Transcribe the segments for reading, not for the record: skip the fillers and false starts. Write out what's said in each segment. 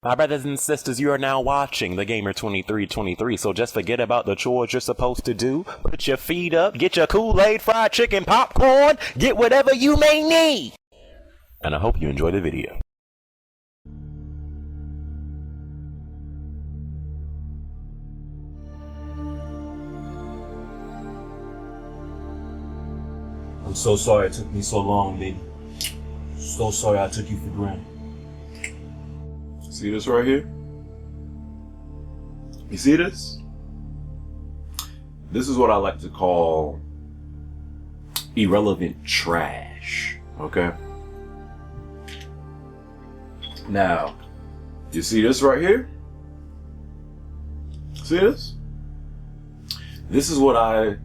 My brothers and sisters, you are now watching The Gamer 2323, so just forget about the chores you're supposed to do. Put your feet up, get your Kool-Aid, fried chicken, popcorn, get whatever you may need. And I hope you enjoy the video. I'm so sorry it took me so long, baby. So sorry I took you for granted. See this right here? You see this? This is what I like to call irrelevant trash, okay? Now, you see this right here? See this? This is what I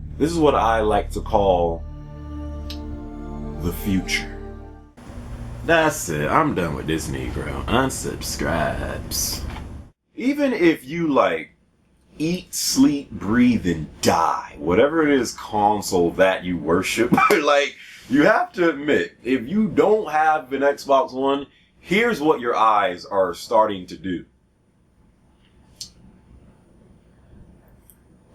like to call the future. That's it. I'm done with this Negro. Unsubscribes. Even if you eat, sleep, breathe, and die, whatever it is console that you worship, you have to admit, if you don't have an Xbox One, here's what your eyes are starting to do.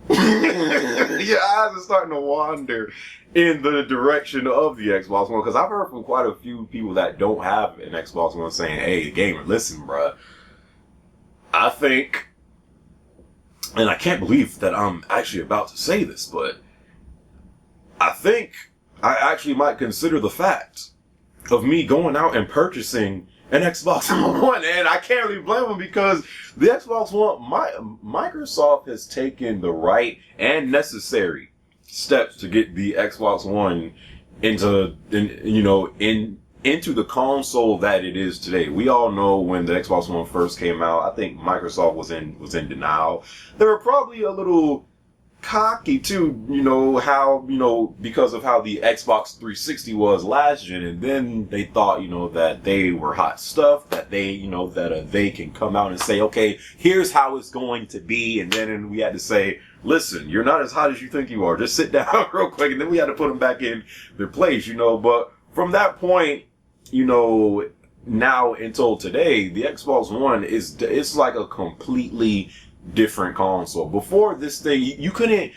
Your eyes are starting to wander in the direction of the Xbox One, because I've heard from quite a few people that don't have an Xbox One saying, hey, gamer, listen, bruh, I think, and I can't believe that I'm actually about to say this, but I think I actually might consider the fact of me going out and purchasing an Xbox One, and I can't really blame them, because the Xbox One, Microsoft has taken the right and necessary steps to get the Xbox One into the console that it is today. We all know when the Xbox One first came out, I think Microsoft was in denial. They were probably a little cocky too, because of how the Xbox 360 was last gen, and then they thought, that they were hot stuff, that they, they can come out and say, okay, here's how it's going to be, and then we had to say, listen, you're not as hot as you think you are, just sit down real quick, and then we had to put them back in their place, but from that point, now until today, the Xbox One it's like a completely different console. Before this thing, you couldn't,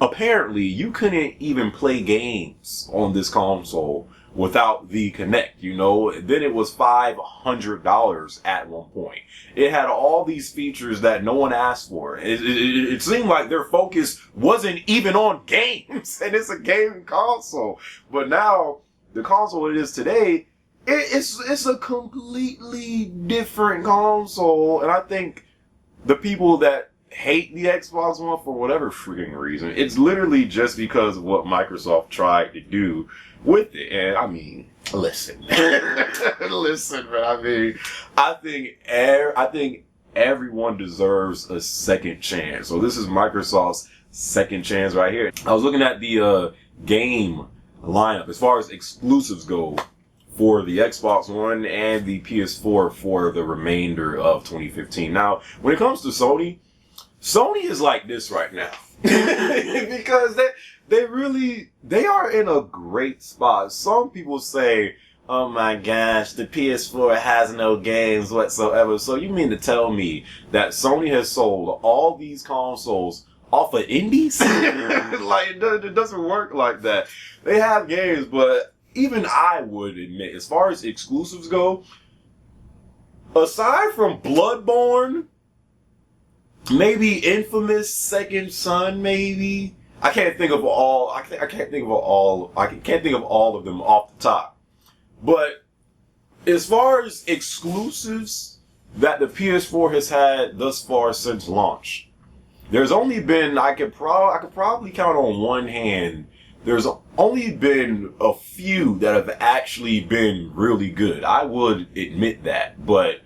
apparently you couldn't even play games on this console without the Kinect, Then it was $500 at one point. It had all these features that no one asked for. It seemed like their focus wasn't even on games, and it's a gaming console. But now, the console it is today, it's a completely different console, and I think the people that hate the Xbox One for whatever freaking reason, it's literally just because of what Microsoft tried to do with it. And I mean, listen, listen, man. I think everyone deserves a second chance. So this is Microsoft's second chance right here. I was looking at the game lineup as far as exclusives go for the Xbox One and the PS4 for the remainder of 2015. Now, when it comes to Sony is like this right now. Because they are in a great spot. Some people say, oh my gosh, the PS4 has no games whatsoever. So you mean to tell me that Sony has sold all these consoles off of indies? It doesn't work like that. They have games, but even I would admit, as far as exclusives go, aside from Bloodborne, maybe Infamous Second Son, maybe I can't think of all. I can't think of all of them off the top. But as far as exclusives that the PS4 has had thus far since launch, there's only been, I could probably count on one hand, there's only been a few that have actually been really good. I would admit that. But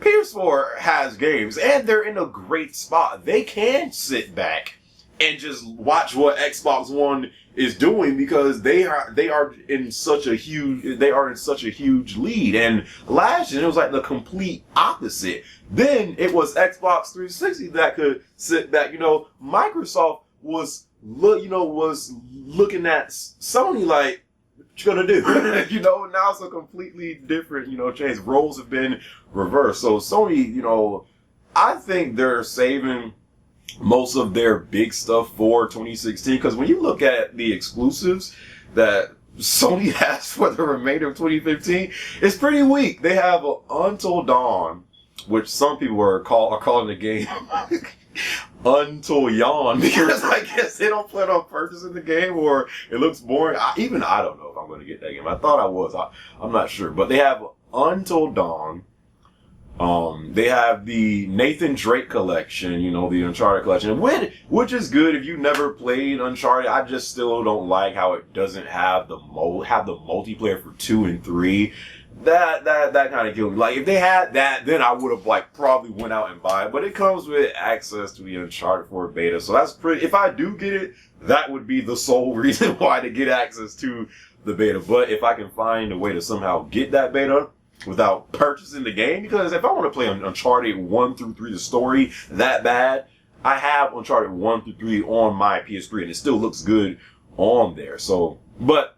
PS4 has games, and they're in a great spot. They can sit back and just watch what Xbox One is doing, because they are in such a huge lead. And last year it was like the complete opposite. Then it was Xbox 360 that could sit back. Microsoft was looking at Sony like, what you gonna do? You know, now it's a completely different, you know, change. Roles have been reversed. So Sony, you know, I think they're saving most of their big stuff for 2016, because when you look at the exclusives that Sony has for the remainder of 2015, it's pretty weak. They have Until Dawn, which some people are calling the game Until Yawn, because I guess they don't plan on purchasing the game, or it looks boring. I don't know if I'm going to get that game. I thought I was. I'm not sure. But they have Until Dawn. They have the Nathan Drake collection, you know, the Uncharted collection, which is good if you never played Uncharted. I just still don't like how it doesn't have the multiplayer for 2 and 3. That kind of killed me. Like, if they had that, then I would have like probably went out and buy it. But it comes with access to the Uncharted 4 beta, so that's pretty. If I do get it, that would be the sole reason why to get access to the beta. But if I can find a way to somehow get that beta without purchasing the game, because if I want to play Uncharted 1 through 3, the story that bad, I have Uncharted 1 through 3 on my PS3, and it still looks good on there. So, but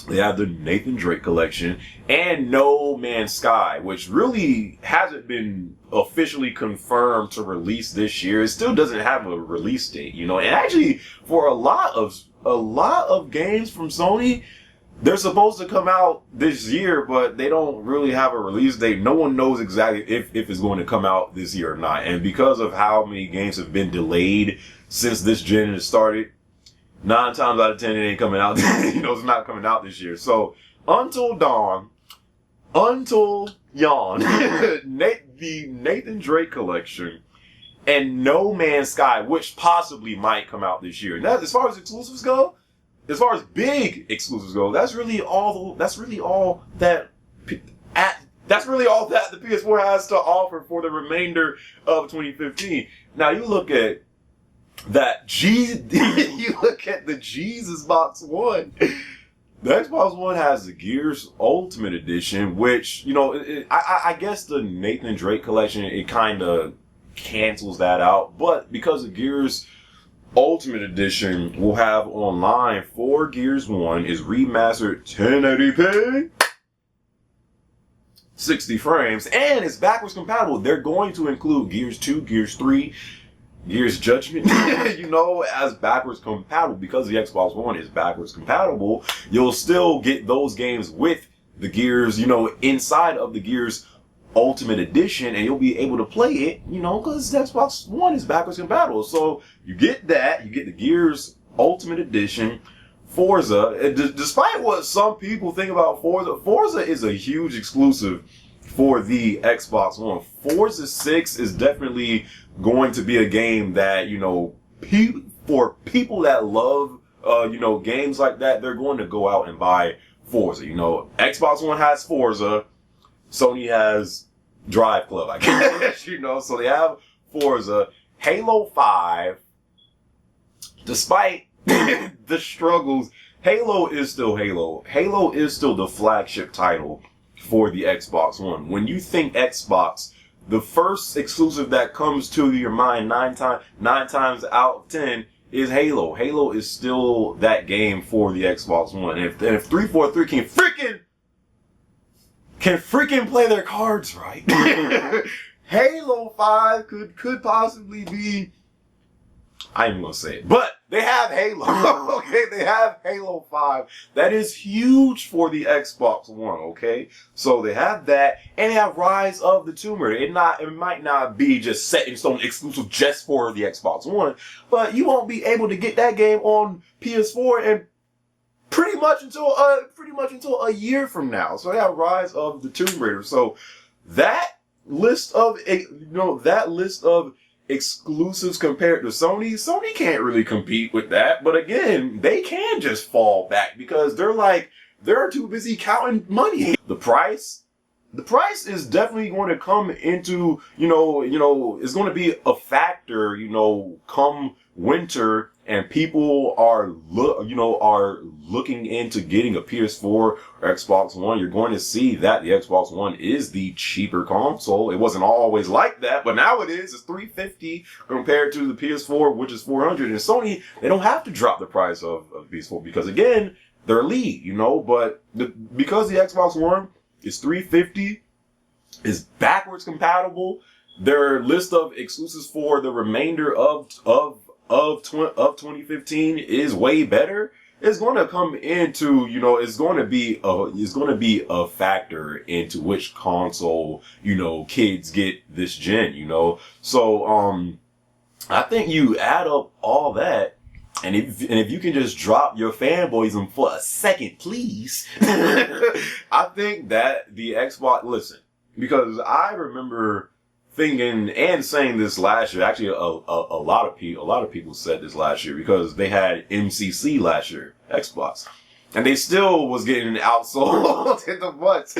they have the Nathan Drake collection and No Man's Sky, which really hasn't been officially confirmed to release this year. It still doesn't have a release date, you know. And actually, for a lot of games from Sony, they're supposed to come out this year, but they don't really have a release date. No one knows exactly if it's going to come out this year or not. And because of how many games have been delayed since this gen has started, 9 times out of 10 it ain't coming out. You know, it's not coming out this year. So Until Dawn, Until Yawn, the Nathan Drake collection, and No Man's Sky, which possibly might come out this year. And that, as far as exclusives go, as far as big exclusives go, that's really all that the PS4 has to offer for the remainder of 2015. Now you look at you look at the Jesus Box One. The Xbox One has the Gears Ultimate Edition, which, you know, I guess the Nathan Drake collection, it kind of cancels that out. But because the Gears Ultimate Edition will have online for Gears 1 is remastered 1080p, 60 frames, and it's backwards compatible. They're going to include Gears 2, Gears 3, Gears Judgment, you know, as backwards compatible. Because the Xbox One is backwards compatible, you'll still get those games with the Gears, you know, inside of the Gears Ultimate Edition, and you'll be able to play it, you know, because the Xbox One is backwards compatible. So you get that, you get the Gears Ultimate Edition, Forza. Despite what some people think about Forza is a huge exclusive for the Xbox One. Forza 6 is definitely going to be a game that, you know, for people that love, you know, games like that, they're going to go out and buy Forza. You know, Xbox One has Forza, Sony has Drive Club, I guess, you know, so they have Forza. Halo 5, despite the struggles, Halo is still Halo. Halo is still the flagship title for the Xbox One. When you think Xbox, the first exclusive that comes to your mind nine times out of 10 is Halo. Halo is still that game for the Xbox One. And if 343 can freaking play their cards right, Halo 5 could possibly be, I ain't even gonna say it, but they have Halo. Okay, they have Halo 5. That is huge for the Xbox One, okay? So they have that, and they have Rise of the Tomb Raider. It might not be just set in stone exclusive just for the Xbox One, but you won't be able to get that game on PS4 and pretty much until a year from now. So they have Rise of the Tomb Raider. So that list of exclusives compared to Sony can't really compete with that. But again, they can just fall back because they're too busy counting money. The price is definitely going to come into, it's going to be a factor, come winter, and people are looking into getting a PS4 or Xbox One. You're going to see that the Xbox One is the cheaper console. It wasn't always like that, but now it is. It's $350 compared to the PS4, which is $400. And Sony, they don't have to drop the price of the PS4 because, again, their lead, you know. But because the Xbox One is 350, is backwards compatible, their list of exclusives for the remainder of 2015 is way better. It's going to come into, you know, it's going to be a factor into which console, you know, kids get this gen, you know. So I think you add up all that, and if you can just drop your fanboyism for a second, please, I think that the Xbox, listen, because I remember thinking and saying this last year. Actually, a lot of people said this last year because they had MCC last year, Xbox, and they still was getting outsold in the butts.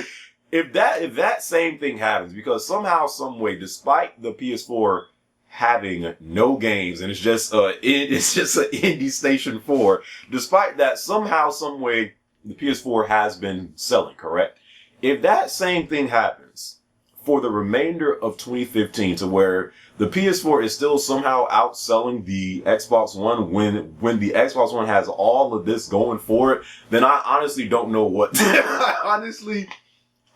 If that same thing happens, because somehow, some way, despite the PS4 having no games and it's just an indie Station 4, despite that, somehow, some way, the PS4 has been selling. Correct? If that same thing happens for the remainder of 2015, to where the PS4 is still somehow outselling the Xbox One when the Xbox One has all of this going for it, then I honestly don't know what honestly,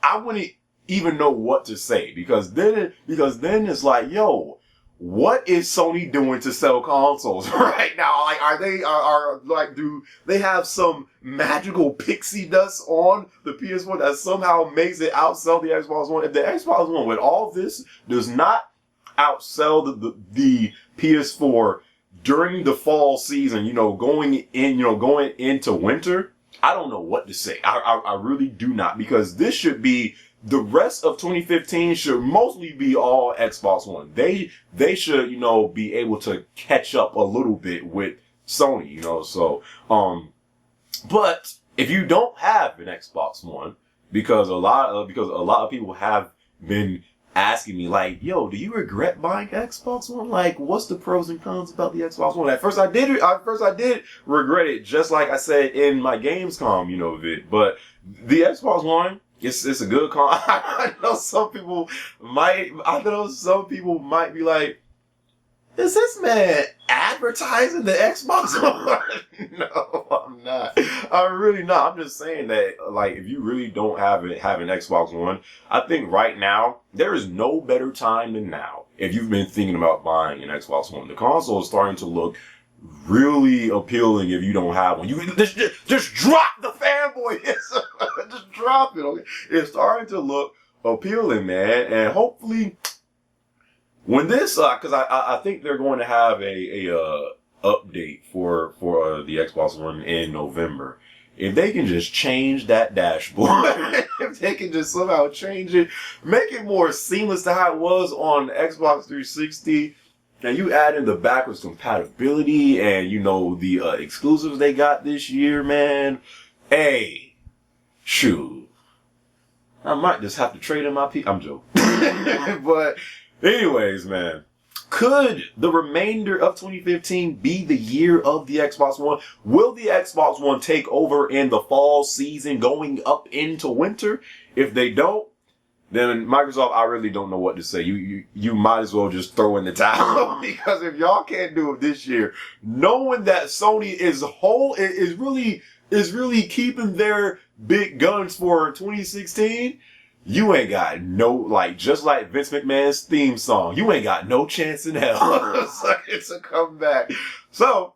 I wouldn't even know what to say, because then it's like, yo, what is Sony doing to sell consoles right now? Like, do they have some magical pixie dust on the PS4 that somehow makes it outsell the Xbox One? If the Xbox One with all this does not outsell the PS4 during the fall season, you know, going into winter, I don't know what to say. I really do not, because this should be, the rest of 2015 should mostly be all Xbox One. They should, you know, be able to catch up a little bit with Sony, you know. So, but if you don't have an Xbox One, because a lot of people have been asking me, like, yo, do you regret buying Xbox One? Like, what's the pros and cons about the Xbox One? At first I did regret it, just like I said in my Gamescom, you know, vid. But the Xbox One, it's a good con. I know some people might be like, is this man advertising the Xbox One? No, I'm not. I'm really not. I'm just saying that, like, if you really don't have an Xbox One, I think right now, there is no better time than now. If you've been thinking about buying an Xbox One, the console is starting to look really appealing. If you don't have one, you just drop the fanboy. Just drop it. Okay, it's starting to look appealing, man, and hopefully, when this, because I think they're going to have a update for the Xbox One in November. If they can just change that dashboard, if they can just somehow change it, make it more seamless to how it was on Xbox 360. And you add in the backwards compatibility and, you know, the exclusives they got this year, man. Hey, shoot, I might just have to trade in my I'm joking. But anyways, man, could the remainder of 2015 be the year of the Xbox One? Will the Xbox One take over in the fall season going up into winter? If they don't, then Microsoft, I really don't know what to say. You might as well just throw in the towel, because if y'all can't do it this year, knowing that Sony is really keeping their big guns for 2016, you ain't got no, like, just like Vince McMahon's theme song, you ain't got no chance in hell. It's a comeback. So,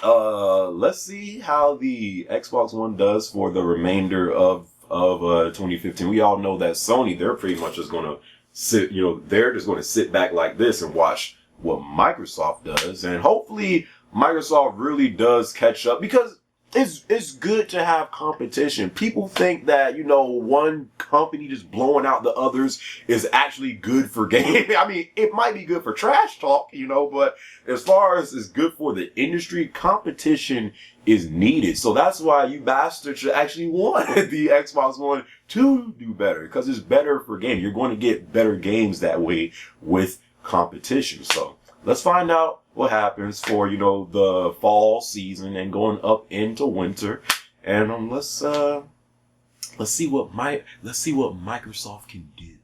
let's see how the Xbox One does for the remainder of 2015. We all know that Sony, they're pretty much just gonna sit, you know, they're just gonna sit back like this and watch what Microsoft does, and hopefully Microsoft really does catch up, because it's good to have competition. People think that, you know, one company just blowing out the others is actually good for gaming. I mean, it might be good for trash talk, you know, but as far as it's good for the industry, competition is needed. So that's why you bastards should actually want the Xbox One to do better, because it's better for gaming. You're going to get better games that way with competition. So let's find out what happens for, you know, the fall season and going up into winter. And let's see what Microsoft can do.